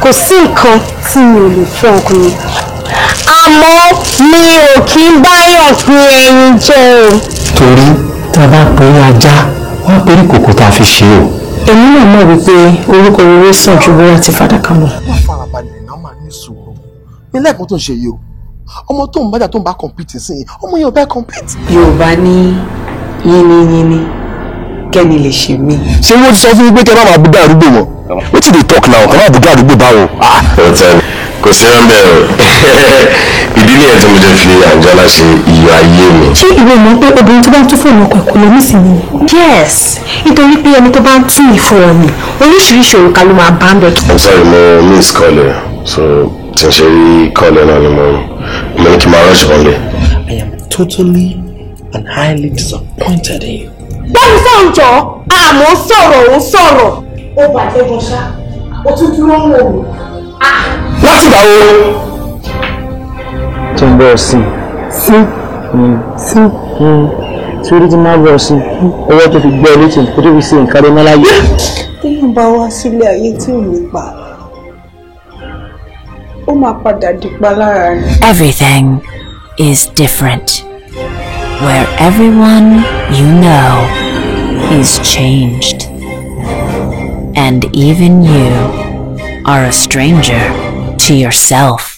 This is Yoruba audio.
kò sí nǹkan tí mi ò lè fún ọkùnrin àmọ́ mi ò kí ń báyọ̀ pín ẹyin jẹ o. torí tá a bá pè é ajá wọ́n pè é kòkó tá a fi ṣe o. èmi náà mọ̀ wípé orúkọ rere sàn ju bóyá ti fàdákà mọ́. wọ́n farabalẹ̀ náà máa ní sùúrù ní lẹ́ẹ̀kan tó ń ṣe yìí o ọmọ tó ń bájà tó ń bá compete sí i ọmọ yẹn ò bá compete. Yorùbá ní yínníyínní kẹ́ni lè ṣe mí. ṣé wọ́n ti sọ fún mi pé kẹ́ bá máa búdá àdúgbò wọn wetin dey talk now kẹ́ máa búdá àdúgbò báwo. ọ̀tẹ̀ kò sí ẹ̀ńbẹ̀ ìdí nìyẹn tí mo jẹ́ fi Anjola ṣe iyọ̀ ayé mi. ṣé ìwé mọ̀ pé obìnrin tó bá ń tún fóònù ọkọ ẹ̀kọ́ lọ nísìnyí. yes nítorí pé ẹni tó bá ń tún ìfowópamọ́ oríṣiríṣi òrùka ló máa bá ń bẹ̀. I'm sorry mo miss call ẹ so tí n ṣe rí call ẹ náà ni mo ní kí n máa rush wọlé. I am totally and highly disappointed in you. bẹ́ẹ̀ni sọ̀njọ́ àmọ́ sọ̀rọ̀ ó bàjẹ́ gan ṣá ó tún dúró ń wò mí. láti ìgbà wo. tó ń bọ̀ sí tí orí ti máa bọ̀ sí ọwọ́ tó fi gbọ́ ẹ létí kó tó fi ṣe nǹkan rẹ̀ láyé. téèyàn bá wá sílé ayé tí ò ní pa ó máa padà dípa lára rẹ̀. Everything is different. Where everyone you know is changed. And even you are a stranger to yourself.